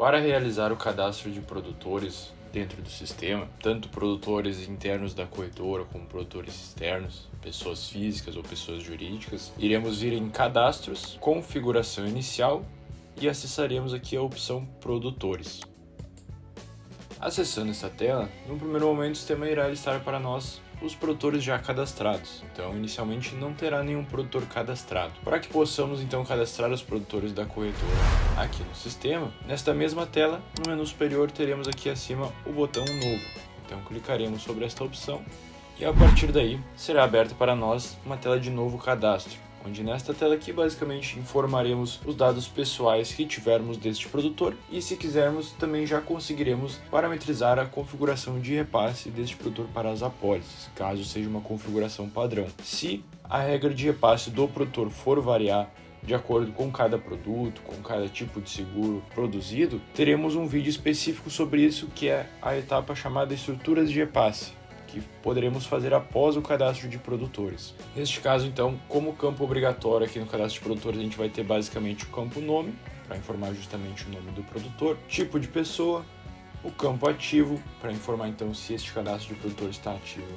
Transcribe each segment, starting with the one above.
Para realizar o cadastro de produtores dentro do sistema, tanto produtores internos da corretora como produtores externos, pessoas físicas ou pessoas jurídicas, iremos vir em cadastros, configuração inicial e acessaremos aqui a opção produtores. Acessando essa tela, no primeiro momento o sistema irá listar para nós os produtores já cadastrados, então inicialmente não terá nenhum produtor cadastrado. Para que possamos então cadastrar os produtores da corretora aqui no sistema, nesta mesma tela, no menu superior teremos aqui acima o botão novo, então clicaremos sobre esta opção e a partir daí será aberta para nós uma tela de novo cadastro, onde nesta tela aqui basicamente informaremos os dados pessoais que tivermos deste produtor e se quisermos também já conseguiremos parametrizar a configuração de repasse deste produtor para as apólices, caso seja uma configuração padrão. Se a regra de repasse do produtor for variar de acordo com cada produto, com cada tipo de seguro produzido, teremos um vídeo específico sobre isso, que é a etapa chamada estruturas de repasse, que poderemos fazer após o cadastro de produtores. Neste caso, então, como campo obrigatório aqui no cadastro de produtores, a gente vai ter basicamente o campo nome, para informar justamente o nome do produtor, tipo de pessoa, o campo ativo, para informar então se este cadastro de produtor está ativo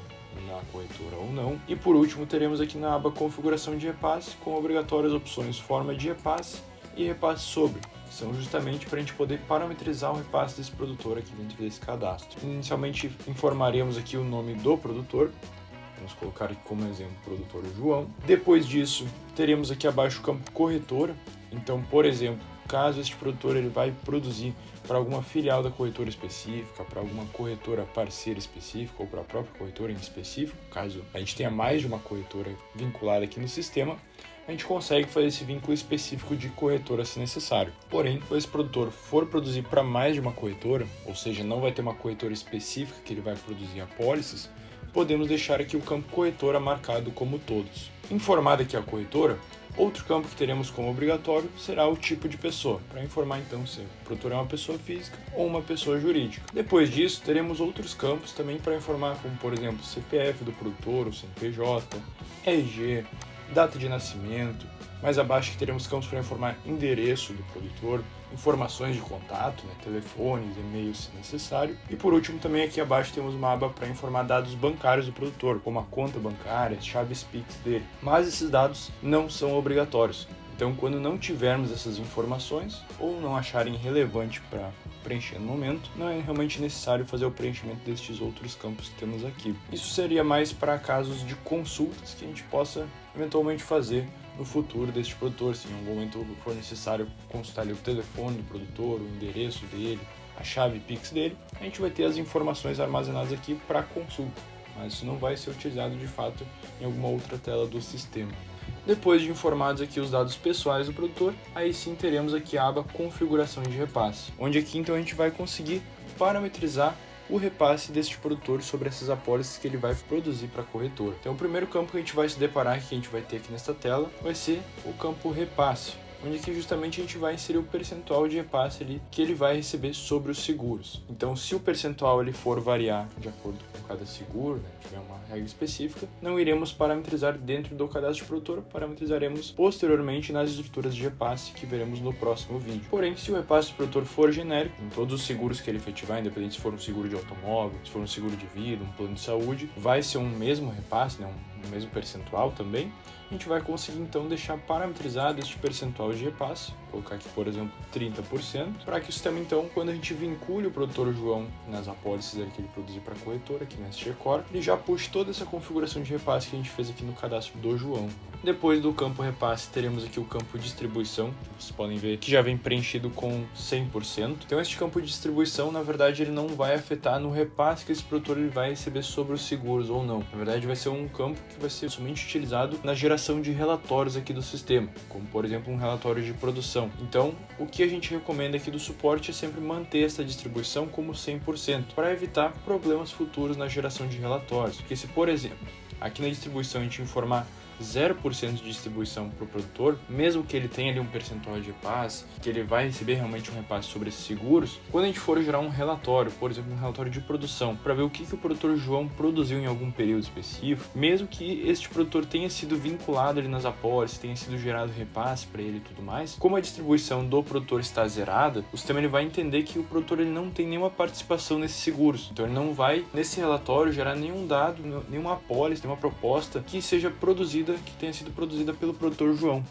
na corretora ou não. E por último, teremos aqui na aba configuração de repasse, com obrigatórias opções forma de repasse e repasse sobre. São justamente para a gente poder parametrizar o repasse desse produtor aqui dentro desse cadastro. Inicialmente informaremos aqui o nome do produtor, vamos colocar aqui como exemplo o produtor João. Depois disso, teremos aqui abaixo o campo corretora, então, por exemplo, caso este produtor ele vai produzir para alguma filial da corretora específica, para alguma corretora parceira específica ou para a própria corretora em específico, caso a gente tenha mais de uma corretora vinculada aqui no sistema, a gente consegue fazer esse vínculo específico de corretora se necessário. Porém, se esse produtor for produzir para mais de uma corretora, ou seja, não vai ter uma corretora específica que ele vai produzir apólices, podemos deixar aqui o campo corretora marcado como todos. Informada aqui a corretora, outro campo que teremos como obrigatório será o tipo de pessoa, para informar então se o produtor é uma pessoa física ou uma pessoa jurídica. Depois disso, teremos outros campos também para informar, como por exemplo, CPF do produtor, o CNPJ, RG, data de nascimento. Mais abaixo que teremos campos para informar endereço do produtor, informações de contato, telefones, e-mails se necessário. E por último também aqui abaixo temos uma aba para informar dados bancários do produtor, como a conta bancária, chaves Pix dele. Mas esses dados não são obrigatórios. Então, quando não tivermos essas informações ou não acharem relevante para preencher no momento, não é realmente necessário fazer o preenchimento destes outros campos que temos aqui. Isso seria mais para casos de consultas que a gente possa eventualmente fazer no futuro deste produtor. Se em algum momento for necessário consultar ali o telefone do produtor, o endereço dele, a chave Pix dele, a gente vai ter as informações armazenadas aqui para consulta, mas isso não vai ser utilizado de fato em alguma outra tela do sistema. Depois de informados aqui os dados pessoais do produtor, aí sim teremos aqui a aba configuração de repasse, onde aqui então a gente vai conseguir parametrizar o repasse deste produtor sobre essas apólices que ele vai produzir para a corretora. Então o primeiro campo que a gente vai se deparar, que a gente vai ter aqui nesta tela, vai ser o campo repasse, onde aqui justamente a gente vai inserir o percentual de repasse ali que ele vai receber sobre os seguros. Então se o percentual ele for variar de acordo com cada seguro, tiver uma regra específica, não iremos parametrizar dentro do cadastro de produtor, parametrizaremos posteriormente nas estruturas de repasse que veremos no próximo vídeo. Porém, se o repasse do produtor for genérico, em todos os seguros que ele efetivar, independente se for um seguro de automóvel, se for um seguro de vida, um plano de saúde, vai ser um mesmo repasse, um mesmo percentual também. A gente vai conseguir então deixar parametrizado este percentual de repasse, colocar aqui por exemplo 30%, para que o sistema então, quando a gente vincule o produtor João nas apólices que ele produzir para a corretora, aqui na SGCore, ele já puxe toda essa configuração de repasse que a gente fez aqui no cadastro do João. Depois do campo repasse, teremos aqui o campo distribuição, que vocês podem ver que já vem preenchido com 100%. Então este campo de distribuição, na verdade, ele não vai afetar no repasse que esse produtor ele vai receber sobre os seguros ou não. Na verdade, vai ser um campo que vai ser somente utilizado na geração de relatórios aqui do sistema, como por exemplo um relatório de produção. Então, o que a gente recomenda aqui do suporte é sempre manter essa distribuição como 100%, para evitar problemas futuros na geração de relatórios. Porque se, por exemplo, aqui na distribuição a gente informar 0% de distribuição para o produtor, mesmo que ele tenha ali um percentual de repasse, que ele vai receber realmente um repasse sobre esses seguros, quando a gente for gerar um relatório, por exemplo, um relatório de produção, para ver o que o produtor João produziu em algum período específico, mesmo que este produtor tenha sido vinculado ali nas apólices, tenha sido gerado repasse para ele e tudo mais, como a distribuição do produtor está zerada, o sistema ele vai entender que o produtor ele não tem nenhuma participação nesses seguros. Então ele não vai, nesse relatório, gerar nenhum dado, nenhuma apólice, nenhuma proposta que seja produzida, que tenha sido produzida pelo produtor João.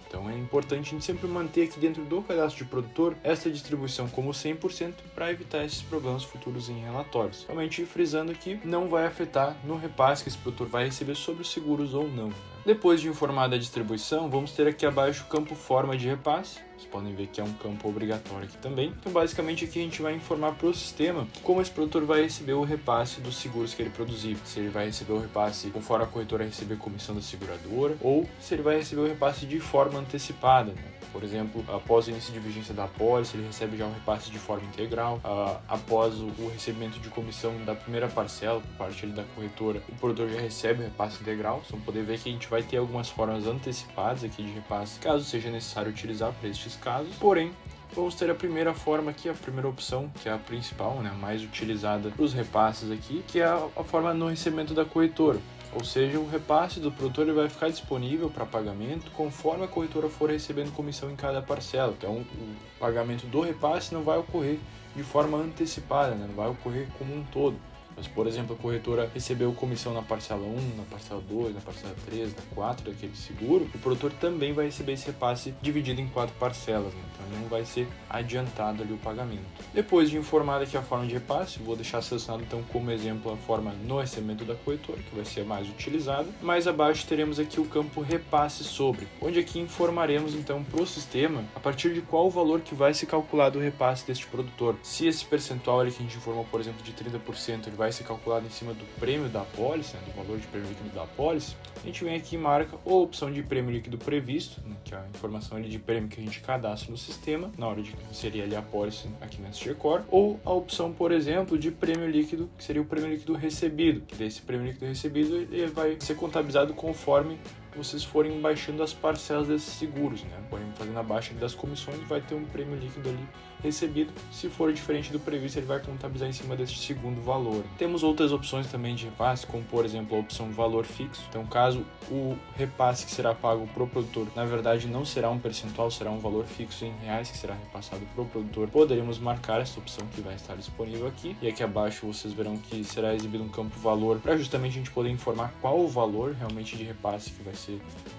Então é importante a gente sempre manter aqui dentro do cadastro de produtor essa distribuição como 100% para evitar esses problemas futuros em relatórios. Realmente frisando que não vai afetar no repasse que esse produtor vai receber sobre os seguros ou não. Depois de informar da distribuição, vamos ter aqui abaixo o campo forma de repasse. Vocês podem ver que é um campo obrigatório aqui também. Então basicamente aqui a gente vai informar para o sistema como esse produtor vai receber o repasse dos seguros que ele produzir. Se ele vai receber o repasse conforme a corretora receber comissão da seguradora ou se ele vai receber o repasse de forma antecipada, né? Por exemplo, após o início de vigência da apólice, ele recebe já um repasse de forma integral. Após o recebimento de comissão da primeira parcela por parte da corretora, o produtor já recebe o repasse integral. Vocês vão poder ver que a gente vai ter algumas formas antecipadas aqui de repasse, caso seja necessário utilizar para estes casos. Porém, vamos ter a primeira forma aqui, a primeira opção, que é a principal, né, mais utilizada para os repasses aqui, que é a forma no recebimento da corretora. Ou seja, o repasse do produtor ele vai ficar disponível para pagamento conforme a corretora for recebendo comissão em cada parcela. Então, o pagamento do repasse não vai ocorrer de forma antecipada, né? Não vai ocorrer como um todo. Mas, por exemplo, a corretora recebeu comissão na parcela 1, na parcela 2, na parcela 3, na 4 daquele seguro, o produtor também vai receber esse repasse dividido em 4 parcelas, né? Então não vai ser adiantado ali o pagamento. Depois de informar aqui a forma de repasse, vou deixar selecionado então como exemplo a forma no recebimento da corretora, que vai ser a mais utilizada. Mais abaixo teremos aqui o campo repasse sobre, onde aqui informaremos então para o sistema a partir de qual valor que vai ser calculado o repasse deste produtor. Se esse percentual ali que a gente informou, por exemplo, de 30%, ele vai ser calculado em cima do prêmio da apólice, né, do valor de prêmio líquido da apólice, a gente vem aqui e marca ou a opção de prêmio líquido previsto, né, que é a informação ali de prêmio que a gente cadastra no sistema, na hora de inserir ali a apólice aqui na SGCore, ou a opção, por exemplo, de prêmio líquido, que seria o prêmio líquido recebido, que desse prêmio líquido recebido ele vai ser contabilizado conforme vocês forem baixando as parcelas desses seguros, né? Porém, fazendo a baixa das comissões, vai ter um prêmio líquido ali recebido. Se for diferente do previsto, ele vai contabilizar em cima desse segundo valor. Temos outras opções também de repasse, como por exemplo a opção valor fixo. Então, caso o repasse que será pago para o produtor, na verdade, não será um percentual, será um valor fixo em reais que será repassado para o produtor, poderemos marcar essa opção que vai estar disponível aqui. E aqui abaixo vocês verão que será exibido um campo valor para justamente a gente poder informar qual o valor realmente de repasse que vai ser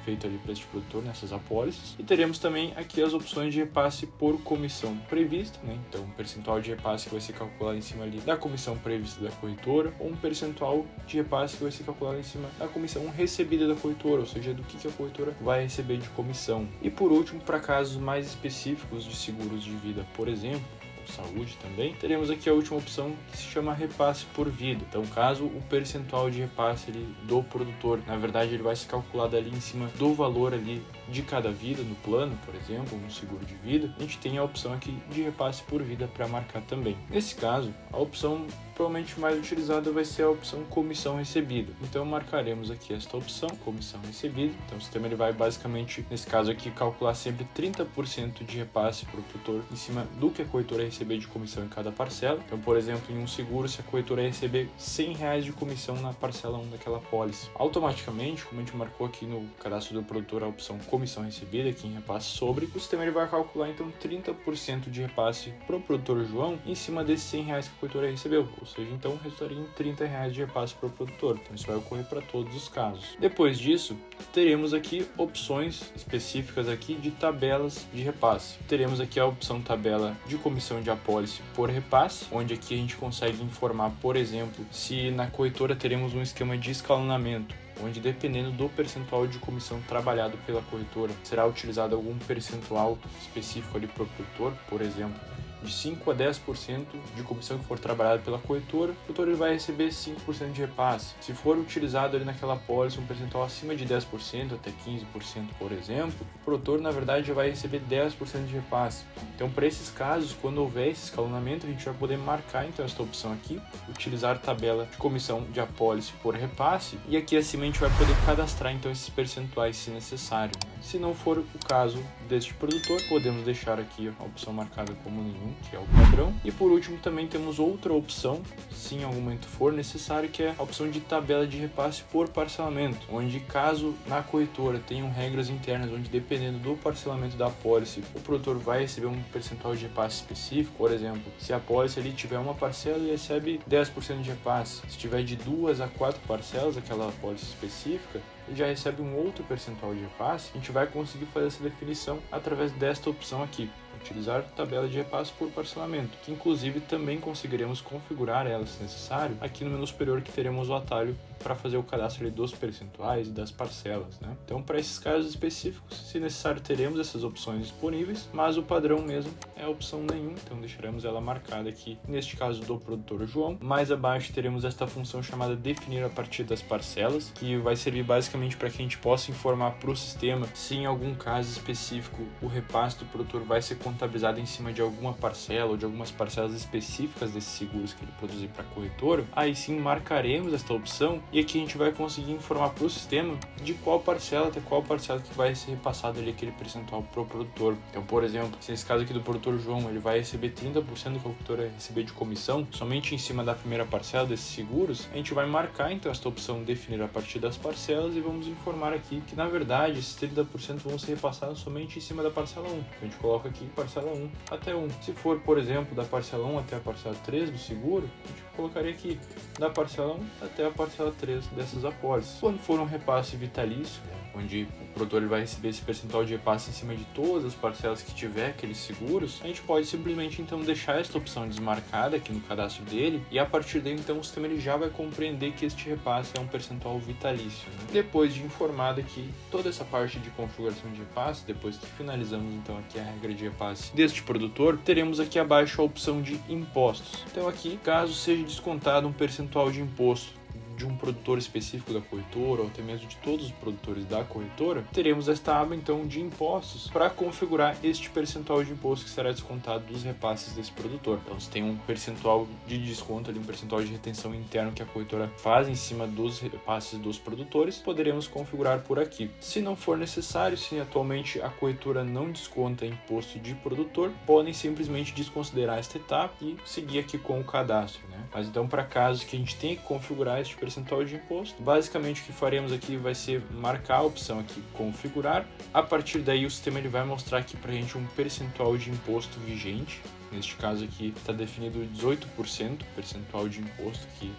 feito ali para este produtor nessas apólices. E teremos também aqui as opções de repasse por comissão prevista, né? Então, um percentual de repasse que vai ser calculado em cima ali da comissão prevista da corretora, ou um percentual de repasse que vai ser calculado em cima da comissão recebida da corretora, ou seja, do que a corretora vai receber de comissão. E por último, para casos mais específicos de seguros de vida, por exemplo, saúde também, teremos aqui a última opção que se chama repasse por vida. Então, caso o percentual de repasse ali do produtor, na verdade, ele vai ser calculado ali em cima do valor ali de cada vida no plano, por exemplo, no seguro de vida, a gente tem a opção aqui de repasse por vida para marcar também. Nesse caso, a opção provavelmente mais utilizada vai ser a opção comissão recebida. Então marcaremos aqui esta opção, comissão recebida. Então o sistema ele vai basicamente, nesse caso aqui, calcular sempre 30% de repasse para o produtor em cima do que a corretora receber de comissão em cada parcela. Então, por exemplo, em um seguro, se a corretora receber R$100 de comissão na parcela 1 daquela apólice, automaticamente, como a gente marcou aqui no cadastro do produtor a opção comissão recebida, aqui em repasse sobre, o sistema ele vai calcular então 30% de repasse para o produtor João em cima desses R$100 que a corretora recebeu. Ou seja, então resultaria em R$30 de repasse para o produtor. Então isso vai ocorrer para todos os casos. Depois disso, teremos aqui opções específicas aqui de tabelas de repasse. Teremos aqui a opção tabela de comissão de apólice por repasse, onde aqui a gente consegue informar, por exemplo, se na corretora teremos um esquema de escalonamento, onde dependendo do percentual de comissão trabalhado pela corretora, será utilizado algum percentual específico ali para o produtor. Por exemplo, de 5 a 10% de comissão que for trabalhada pela corretora, o produtor ele vai receber 5% de repasse. Se for utilizado ali naquela apólice um percentual acima de 10%, até 15%, por exemplo, o produtor na verdade já vai receber 10% de repasse. Então, para esses casos, quando houver esse escalonamento, a gente vai poder marcar então esta opção aqui, utilizar tabela de comissão de apólice por repasse, e aqui acima a gente vai poder cadastrar então esses percentuais se necessário. Se não for o caso deste produtor, podemos deixar aqui a opção marcada como nenhum, que é o padrão. E por último também temos outra opção, se em algum momento for necessário, que é a opção de tabela de repasse por parcelamento, onde caso na corretora tenham regras internas, onde dependendo do parcelamento da apólice, o produtor vai receber um percentual de repasse específico. Por exemplo, se a apólice ali tiver uma parcela, ele recebe 10% de repasse. Se tiver de 2 a 4 parcelas, aquela apólice específica, ele já recebe um outro percentual de repasse. A gente vai conseguir fazer essa definição através desta opção aqui, utilizar tabela de repasse por parcelamento, que inclusive também conseguiremos configurar ela, se necessário, aqui no menu superior, que teremos o atalho para fazer o cadastro ali dos percentuais e das parcelas, né? Então, para esses casos específicos, se necessário, teremos essas opções disponíveis, mas o padrão mesmo é a opção nenhum, então deixaremos ela marcada aqui, neste caso do produtor João. Mais abaixo teremos esta função chamada definir a partir das parcelas, que vai servir basicamente para que a gente possa informar para o sistema se em algum caso específico o repasse do produtor vai ser contabilizado em cima de alguma parcela ou de algumas parcelas específicas desses seguros que ele produzir para a corretora. Aí sim marcaremos esta opção, e aqui a gente vai conseguir informar para o sistema de qual parcela até qual parcela que vai ser repassado ali aquele percentual para o produtor. Então, por exemplo, se nesse caso aqui do produtor João, ele vai receber 30% do que a corretora receber de comissão, somente em cima da primeira parcela desses seguros, a gente vai marcar então esta opção definir a partir das parcelas e vamos informar aqui que na verdade esses 30% vão ser repassados somente em cima da parcela 1. Então, a gente coloca aqui parcela 1 até 1. Se for, por exemplo, da parcela 1 até a parcela 3 do seguro, a gente colocaria aqui da parcela 1 até a parcela 3 dessas apólices. Quando for um repasse vitalício, onde o produtor vai receber esse percentual de repasse em cima de todas as parcelas que tiver aqueles seguros, a gente pode simplesmente então deixar esta opção desmarcada aqui no cadastro dele, e a partir daí então o sistema ele já vai compreender que este repasse é um percentual vitalício, né? Depois de informado aqui toda essa parte de configuração de repasse, depois que finalizamos então aqui a regra de repasse deste produtor, teremos aqui abaixo a opção de impostos. Então aqui, caso seja descontado um percentual de imposto de um produtor específico da corretora, ou até mesmo de todos os produtores da corretora, teremos esta aba então de impostos para configurar este percentual de imposto que será descontado dos repasses desse produtor. Então, se tem um percentual de desconto ali, um percentual de retenção interno que a corretora faz em cima dos repasses dos produtores, poderemos configurar por aqui. Se não for necessário, se atualmente a corretora não desconta imposto de produtor, podem simplesmente desconsiderar esta etapa e seguir aqui com o cadastro, né? Mas então, para casos que a gente tenha que configurar este percentual de imposto, basicamente o que faremos aqui vai ser marcar a opção aqui configurar. A partir daí o sistema ele vai mostrar aqui pra gente um percentual de imposto vigente. Neste caso aqui está definido 18% percentual de imposto aqui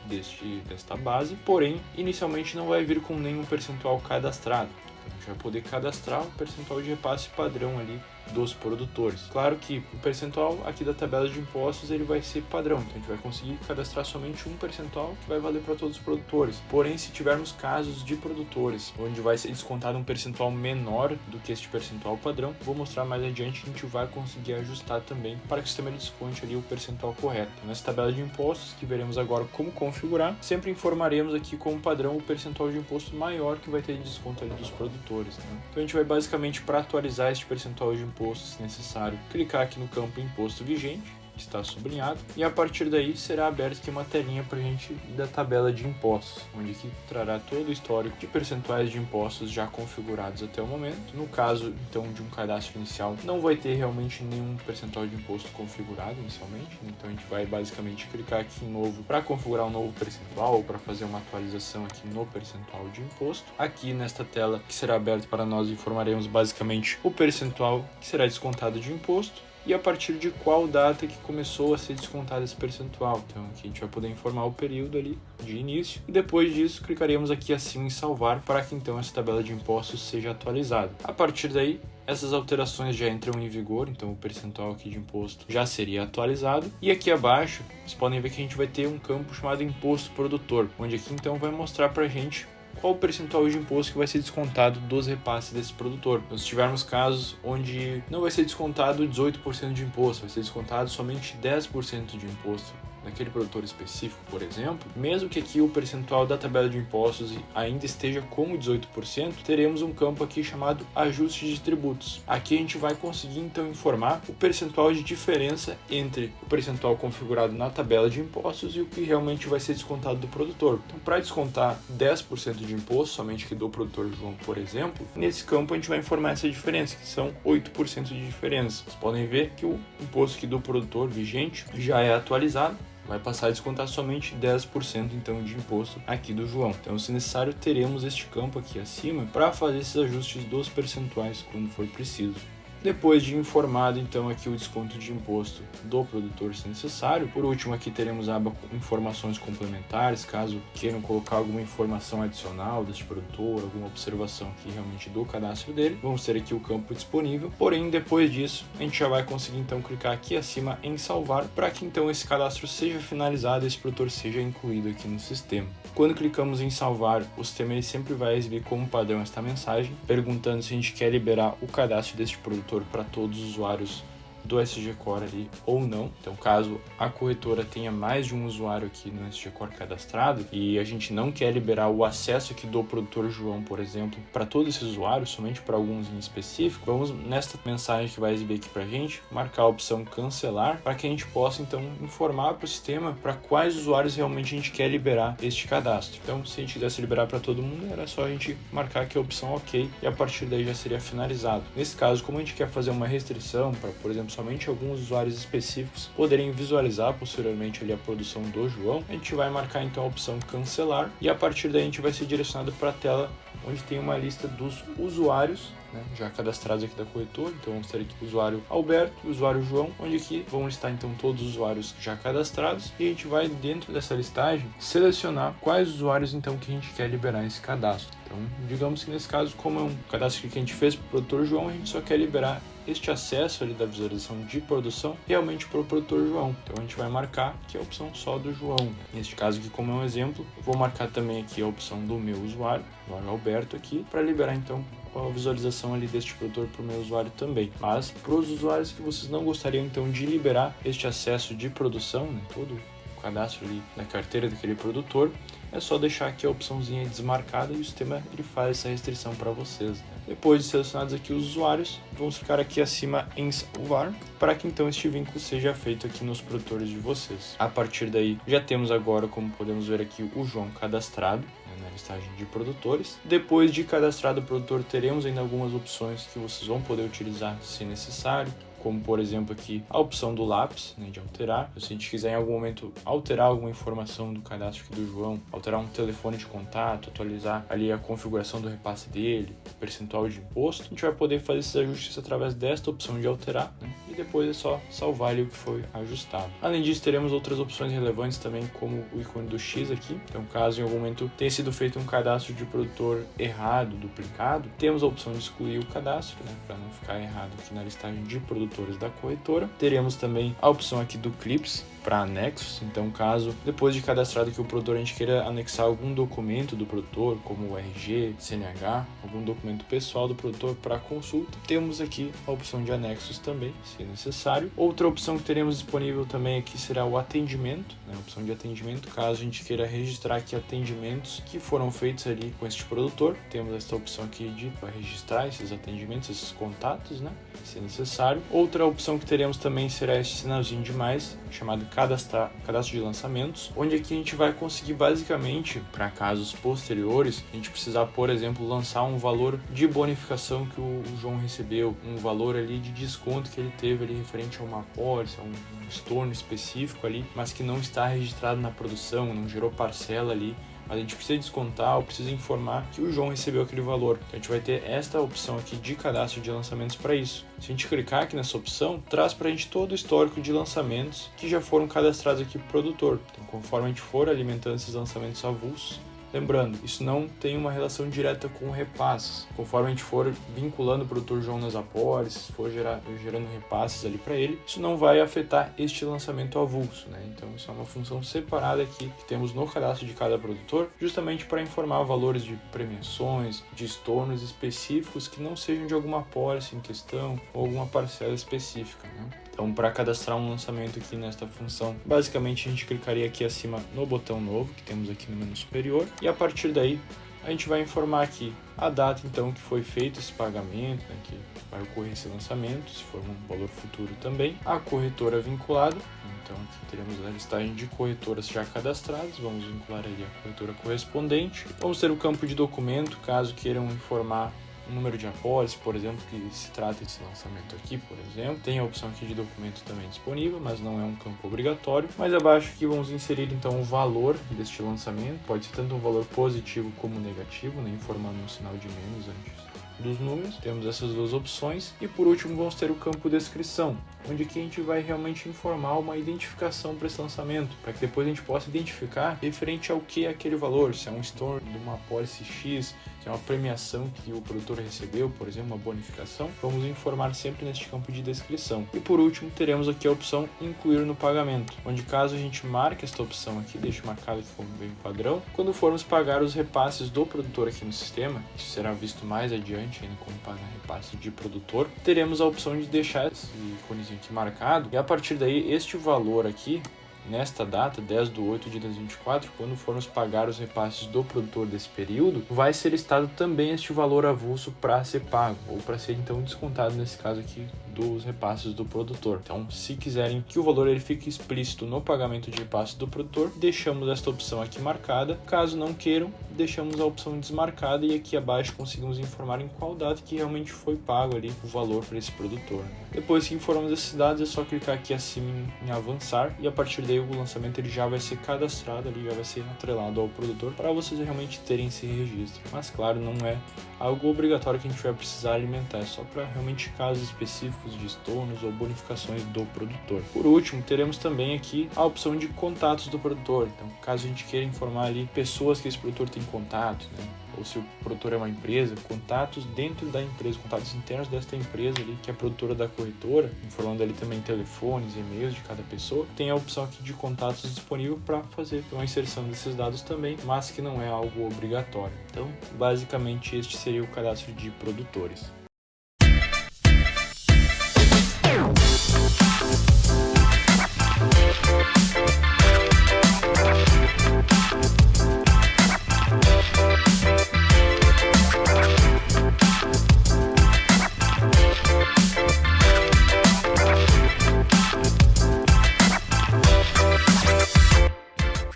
desta base, porém inicialmente não vai vir com nenhum percentual cadastrado. Então, a gente vai poder cadastrar o percentual de repasse padrão ali dos produtores. Claro que o percentual aqui da tabela de impostos ele vai ser padrão, então a gente vai conseguir cadastrar somente um percentual que vai valer para todos os produtores. Porém, se tivermos casos de produtores onde vai ser descontado um percentual menor do que este percentual padrão, vou mostrar mais adiante, a gente vai conseguir ajustar também para que o sistema desconte ali o percentual correto. Então, nessa tabela de impostos que veremos agora como configurar, sempre informaremos aqui como padrão o percentual de imposto maior que vai ter de desconto ali dos produtores, né? Então a gente vai basicamente, para atualizar este percentual de imposto, se necessário, clicar aqui no campo imposto vigente, que está sublinhado, e a partir daí será aberta aqui uma telinha para a gente da tabela de impostos, onde aqui trará todo o histórico de percentuais de impostos já configurados até o momento. No caso então de um cadastro inicial, não vai ter realmente nenhum percentual de imposto configurado inicialmente, então a gente vai basicamente clicar aqui em novo para configurar um novo percentual ou para fazer uma atualização aqui no percentual de imposto. Aqui nesta tela que será aberta para nós informaremos basicamente o percentual que será descontado de imposto e a partir de qual data que começou a ser descontado esse percentual. Então aqui a gente vai poder informar o período ali de início e depois disso clicaremos aqui acima em salvar para que então essa tabela de impostos seja atualizada. A partir daí essas alterações já entram em vigor, então o percentual aqui de imposto já seria atualizado. E aqui abaixo, vocês podem ver que a gente vai ter um campo chamado imposto produtor, onde aqui então vai mostrar para a gente qual o percentual de imposto que vai ser descontado dos repasses desse produtor. Então, se tivermos casos onde não vai ser descontado 18% de imposto, vai ser descontado somente 10% de imposto naquele produtor específico, por exemplo, mesmo que aqui o percentual da tabela de impostos ainda esteja como 18%, teremos um campo aqui chamado ajuste de tributos. Aqui a gente vai conseguir então informar o percentual de diferença entre o percentual configurado na tabela de impostos e o que realmente vai ser descontado do produtor. Então, para descontar 10% de imposto, somente que do produtor João, por exemplo, nesse campo a gente vai informar essa diferença, que são 8% de diferença. Vocês podem ver que o imposto aqui do produtor vigente já é atualizado, vai passar a descontar somente 10% então de imposto aqui do João. Então, se necessário, teremos este campo aqui acima para fazer esses ajustes dos percentuais quando for preciso. Depois de informado então aqui o desconto de imposto do produtor se necessário, por último aqui teremos a aba informações complementares, caso queiram colocar alguma informação adicional deste produtor, alguma observação aqui realmente do cadastro dele, vamos ter aqui o campo disponível, porém depois disso a gente já vai conseguir então clicar aqui acima em salvar para que então esse cadastro seja finalizado e esse produtor seja incluído aqui no sistema. Quando clicamos em salvar, o sistema ele sempre vai exibir como padrão esta mensagem, perguntando se a gente quer liberar o cadastro deste produtor para todos os usuários do SG Core ali ou não. Então, caso a corretora tenha mais de um usuário aqui no SG Core cadastrado e a gente não quer liberar o acesso aqui do produtor João, por exemplo, para todos esses usuários, somente para alguns em específico, vamos nesta mensagem que vai exibir aqui para a gente, marcar a opção cancelar, para que a gente possa então informar para o sistema para quais usuários realmente a gente quer liberar este cadastro. Então, se a gente quisesse liberar para todo mundo, era só a gente marcar aqui a opção OK e a partir daí já seria finalizado. Nesse caso, como a gente quer fazer uma restrição para, por exemplo, somente alguns usuários específicos poderem visualizar posteriormente ali a produção do João, a gente vai marcar então a opção cancelar e a partir daí a gente vai ser direcionado para a tela onde tem uma lista dos usuários, né, já cadastrados aqui da corretora. Então vamos ter aqui o usuário Alberto e o usuário João, onde aqui vão estar então todos os usuários já cadastrados e a gente vai dentro dessa listagem selecionar quais usuários então que a gente quer liberar esse cadastro. Então digamos que nesse caso, como é um cadastro que a gente fez para o produtor João, a gente só quer liberar este acesso ali da visualização de produção realmente para o produtor João. Então a gente vai marcar que é a opção só do João. Neste caso aqui, como é um exemplo, eu vou marcar também aqui a opção do meu usuário, o Alberto aqui, para liberar então a visualização ali deste produtor para o meu usuário também. Mas para os usuários que vocês não gostariam então de liberar este acesso de produção, né, todo o cadastro ali na carteira daquele produtor, é só deixar aqui a opçãozinha desmarcada e o sistema ele faz essa restrição para vocês, né? Depois de selecionados aqui os usuários, vamos ficar aqui acima em salvar, para que então este vínculo seja feito aqui nos produtores de vocês. A partir daí, já temos agora, como podemos ver aqui, o João cadastrado, né, na listagem de produtores. Depois de cadastrado o produtor, teremos ainda algumas opções que vocês vão poder utilizar se necessário, como por exemplo aqui a opção do lápis, né, de alterar. Se a gente quiser em algum momento alterar alguma informação do cadastro aqui do João, alterar um telefone de contato, atualizar ali a configuração do repasse dele, o percentual de imposto, a gente vai poder fazer esses ajustes através desta opção de alterar, né, e depois é só salvar ali o que foi ajustado. Além disso, teremos outras opções relevantes também, como o ícone do X aqui. Então, caso em algum momento tenha sido feito um cadastro de produtor errado, duplicado, temos a opção de excluir o cadastro, né, para não ficar errado aqui na listagem de produtores da corretora. Teremos também a opção aqui do Clips para anexos. Então, caso depois de cadastrado aqui o produtor a gente queira anexar algum documento do produtor, como o RG, CNH, algum documento pessoal do produtor para consulta, temos aqui a opção de anexos também, se necessário. Outra opção que teremos disponível também aqui será o atendimento, né? A opção de atendimento, caso a gente queira registrar aqui atendimentos que foram feitos ali com este produtor, temos essa opção aqui de registrar esses atendimentos, esses contatos, né, se necessário. Outra opção que teremos também será esse sinalzinho de mais, chamado cadastro de lançamentos, onde aqui a gente vai conseguir basicamente, para casos posteriores, a gente precisar, por exemplo, lançar um valor de bonificação que o João recebeu, um valor ali de desconto que ele teve ali referente a uma apólice, a um estorno específico ali, mas que não está registrado na produção, não gerou parcela ali, mas a gente precisa descontar ou precisa informar que o João recebeu aquele valor. Então a gente vai ter esta opção aqui de cadastro de lançamentos para isso. Se a gente clicar aqui nessa opção, traz para a gente todo o histórico de lançamentos que já foram cadastrados aqui para o produtor. Então, conforme a gente for alimentando esses lançamentos avulsos, Lembrando, isso não tem uma relação direta com repasses. Conforme a gente for vinculando o produtor João nas apólices, for gerando repasses ali para ele, isso não vai afetar este lançamento avulso, né? Então isso é uma função separada aqui que temos no cadastro de cada produtor, justamente para informar valores de premiações, de estornos específicos que não sejam de alguma apólice em questão ou alguma parcela específica, né? Então, para cadastrar um lançamento aqui nesta função, basicamente a gente clicaria aqui acima no botão novo, que temos aqui no menu superior, e a partir daí a gente vai informar aqui a data então que foi feito esse pagamento, né, que vai ocorrer esse lançamento, se for um valor futuro também, a corretora vinculada. Então aqui teremos a listagem de corretoras já cadastradas, vamos vincular aí a corretora correspondente. Vamos ter o campo de documento, caso queiram informar o número de apólice, por exemplo, que se trata desse lançamento aqui, por exemplo. Tem a opção aqui de documento também disponível, mas não é um campo obrigatório. Mais abaixo aqui vamos inserir então o valor deste lançamento, pode ser tanto um valor positivo como negativo, né, informando um sinal de menos antes dos números. Temos essas duas opções e por último vamos ter o campo descrição, onde aqui a gente vai realmente informar uma identificação para esse lançamento, para que depois a gente possa identificar referente ao que é aquele valor, se é um store de uma apólice X, se é uma premiação que o produtor recebeu, por exemplo, uma bonificação. Vamos informar sempre neste campo de descrição. E por último teremos aqui a opção incluir no pagamento, onde caso a gente marque esta opção aqui, deixe marcado como bem padrão, quando formos pagar os repasses do produtor aqui no sistema, isso será visto mais adiante ainda como pagar repasse de produtor, teremos a opção de deixar esse iconezinho aqui marcado e a partir daí este valor aqui, nesta data, 10/8 de 2024, quando formos pagar os repasses do produtor desse período, vai ser listado também este valor avulso para ser pago, ou para ser então descontado nesse caso aqui dos repasses do produtor. Então, se quiserem que o valor ele fique explícito no pagamento de repasses do produtor, deixamos esta opção aqui marcada. Caso não queiram, deixamos a opção desmarcada e aqui abaixo conseguimos informar em qual data que realmente foi pago ali o valor para esse produtor. Depois que informamos esses dados, é só clicar aqui acima em avançar e a partir daí o lançamento ele já vai ser cadastrado ali, já vai ser atrelado ao produtor para vocês realmente terem esse registro. Mas claro, não é algo obrigatório que a gente vai precisar alimentar, é só para realmente casos específicos de estornos ou bonificações do produtor. Por último, teremos também aqui a opção de contatos do produtor. Então, caso a gente queira informar ali pessoas que esse produtor tem contato, né? Ou se o produtor é uma empresa, contatos dentro da empresa, contatos internos desta empresa ali, que é a produtora da corretora, informando ali também telefones, e-mails de cada pessoa. Tem a opção aqui de contatos disponível para fazer uma inserção desses dados também, mas que não é algo obrigatório. Então, basicamente, este seria o cadastro de produtores.